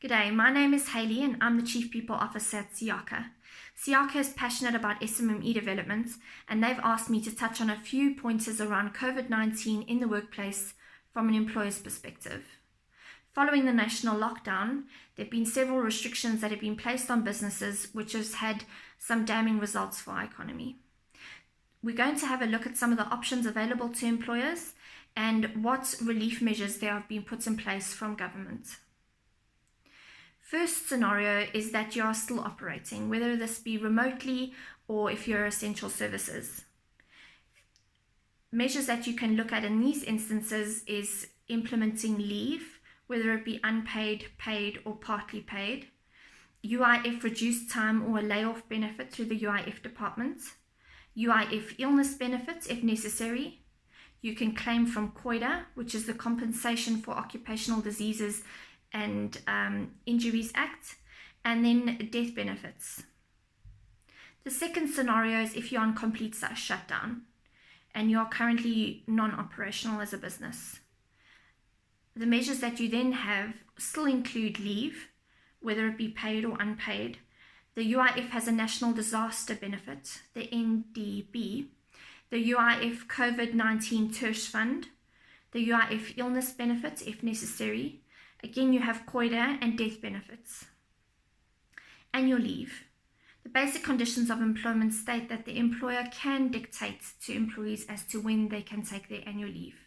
G'day, my name is Hayley and I'm the Chief People Officer at Siaka. Siaka is passionate about SMME development and they've asked me to touch on a few pointers around COVID-19 in the workplace from an employer's perspective. Following the national lockdown, there have been several restrictions that have been placed on businesses which has had some damning results for our economy. We're going to have a look at some of the options available to employers and what relief measures there have been put in place from government. First scenario is that you are still operating, whether this be remotely or if you're essential services. Measures that you can look at in these instances is implementing leave, whether it be unpaid, paid or partly paid, UIF reduced time or a layoff benefit through the UIF department, UIF illness benefits if necessary. You can claim from COIDA, which is the Compensation for Occupational Diseases and Injuries Act, and then death benefits. The second scenario is if you're on complete shutdown and you're currently non-operational as a business. The measures that you then have still include leave, whether it be paid or unpaid. The UIF has a National Disaster Benefit, the NDB, the UIF COVID-19 Tersh Fund, the UIF illness benefits if necessary. Again, you have COIDA and death benefits. Annual leave. The basic conditions of employment state that the employer can dictate to employees as to when they can take their annual leave.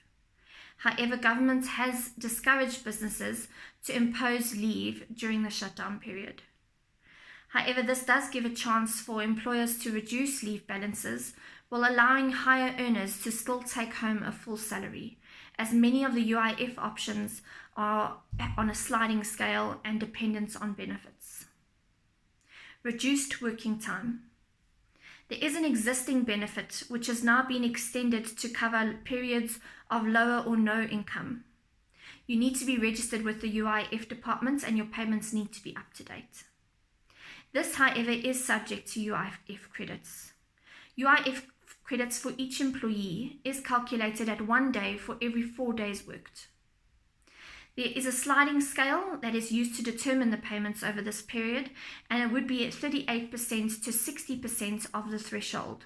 However, government has discouraged businesses to impose leave during the shutdown period. However, this does give a chance for employers to reduce leave balances while allowing higher earners to still take home a full salary, as many of the UIF options are on a sliding scale and dependent on benefits. Reduced working time. There is an existing benefit which has now been extended to cover periods of lower or no income. You need to be registered with the UIF department and your payments need to be up to date. This, however, is subject to UIF credits. UIF credits for each employee is calculated at 1 day for every 4 days worked. There is a sliding scale that is used to determine the payments over this period, and it would be at 38% to 60% of the threshold.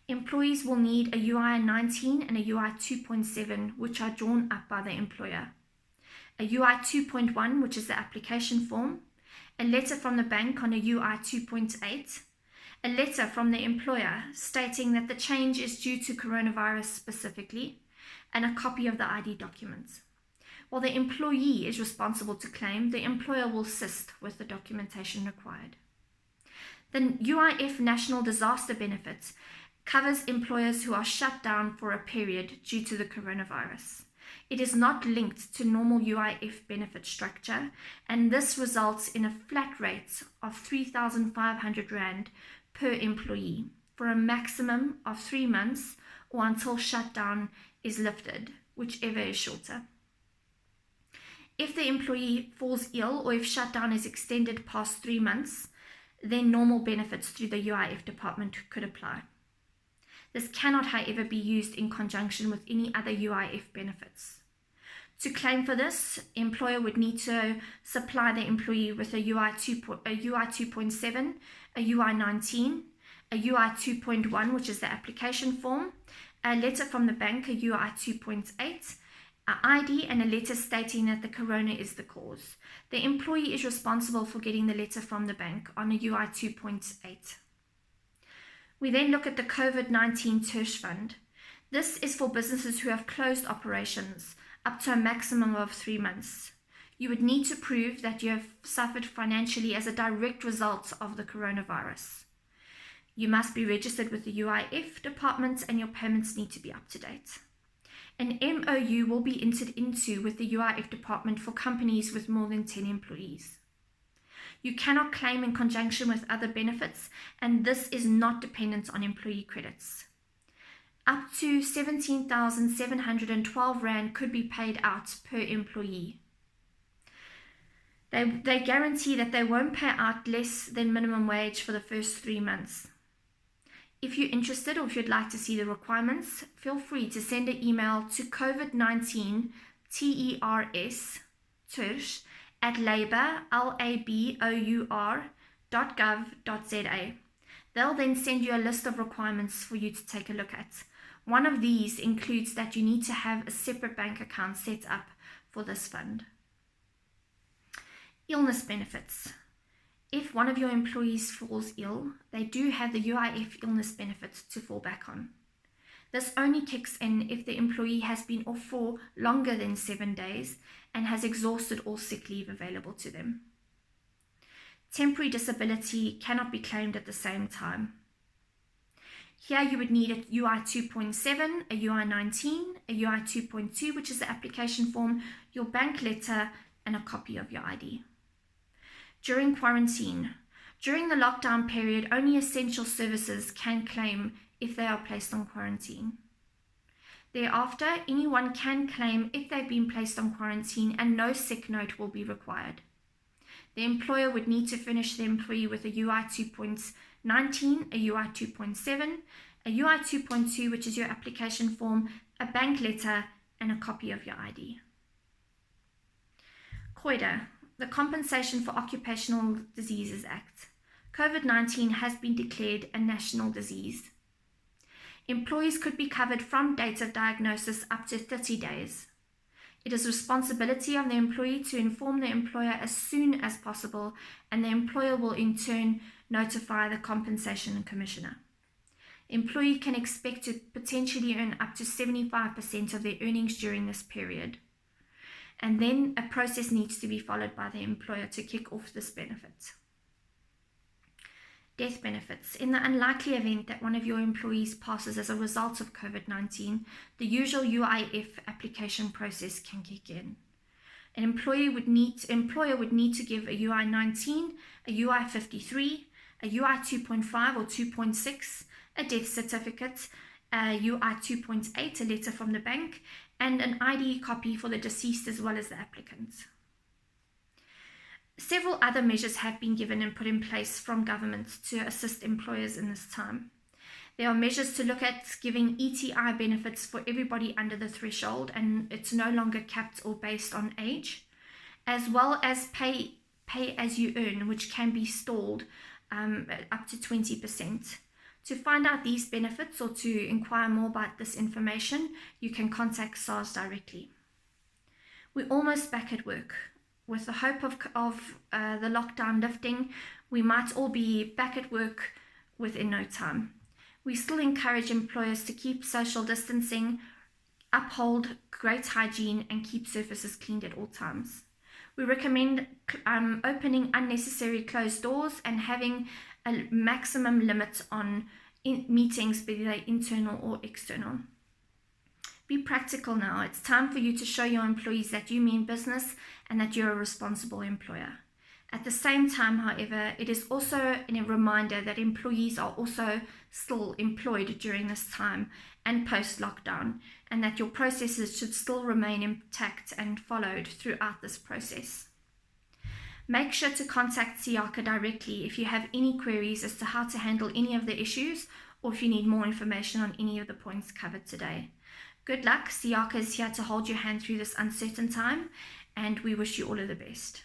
Employees will need a UI 19 and a UI 2.7, which are drawn up by the employer. A UI 2.1, which is the application form, a letter from the bank on a UI 2.8, a letter from the employer stating that the change is due to coronavirus specifically, and a copy of the ID documents. While the employee is responsible to claim, the employer will assist with the documentation required. The UIF National Disaster Benefits covers employers who are shut down for a period due to the coronavirus. It is not linked to normal UIF benefit structure, and this results in a flat rate of 3,500 Rand per employee for a maximum of 3 months or until shutdown is lifted, whichever is shorter. If the employee falls ill or if shutdown is extended past 3 months, then normal benefits through the UIF department could apply. This cannot, however, be used in conjunction with any other UIF benefits. To claim for this, employer would need to supply the employee with a UI 2.7, a UI 19, a UI 2.1, which is the application form, a letter from the bank, a UI 2.8, an ID and a letter stating that the corona is the cause. The employee is responsible for getting the letter from the bank on a UI 2.8. We then look at the COVID-19 Tersh Fund. This is for businesses who have closed operations up to a maximum of 3 months. You would need to prove that you have suffered financially as a direct result of the coronavirus. You must be registered with the UIF department and your payments need to be up to date. An MOU will be entered into with the UIF department for companies with more than 10 employees. You cannot claim in conjunction with other benefits, and this is not dependent on employee credits. Up to 17,712 Rand could be paid out per employee. They guarantee that they won't pay out less than minimum wage for the first 3 months. If you're interested or if you'd like to see the requirements, feel free to send an email to COVID-19 TERS at labour.gov.za. They'll then send you a list of requirements for you to take a look at. One of these includes that you need to have a separate bank account set up for this fund. Illness benefits. If one of your employees falls ill, they do have the UIF illness benefits to fall back on. This only kicks in if the employee has been off for longer than 7 days and has exhausted all sick leave available to them. Temporary disability cannot be claimed at the same time. Here you would need a UI 2.7, a UI 19, a UI 2.2, which is the application form, your bank letter, and a copy of your ID. During quarantine. During the lockdown period, only essential services can claim if they are placed on quarantine. Thereafter, anyone can claim if they've been placed on quarantine and no sick note will be required. The employer would need to furnish the employee with a UI 2.19, a UI 2.7, a UI 2.2, which is your application form, a bank letter, and a copy of your ID. COIDA, the Compensation for Occupational Diseases Act. COVID-19 has been declared a national disease. Employees could be covered from dates of diagnosis up to 30 days. It is responsibility of the employee to inform the employer as soon as possible, and the employer will in turn notify the Compensation Commissioner. Employee can expect to potentially earn up to 75% of their earnings during this period. And then a process needs to be followed by the employer to kick off this benefit. Death benefits. In the unlikely event that one of your employees passes as a result of COVID-19, the usual UIF application process can kick in. An employer would need to give a UI 19, a UI 53, a UI 2.5 or 2.6, a death certificate, a UI 2.8, a letter from the bank, and an ID copy for the deceased as well as the applicant. Several other measures have been given and put in place from government to assist employers in this time. There are measures to look at giving ETI benefits for everybody under the threshold, and it's no longer capped or based on age, as well as pay as you earn, which can be stalled up to 20%. To find out these benefits or to inquire more about this information, you can contact SARS directly. We're almost back at work. With the hope of the lockdown lifting, we might all be back at work within no time. We still encourage employers to keep social distancing, uphold great hygiene, and keep surfaces cleaned at all times. We recommend opening unnecessary closed doors and having a maximum limit on meetings, be they internal or external. Be practical now. It's time for you to show your employees that you mean business and that you're a responsible employer. At the same time, however, it is also a reminder that employees are also still employed during this time and post-lockdown, and that your processes should still remain intact and followed throughout this process. Make sure to contact SIACA directly if you have any queries as to how to handle any of the issues, or if you need more information on any of the points covered today. Good luck. SIACA is here to hold your hand through this uncertain time, and we wish you all of the best.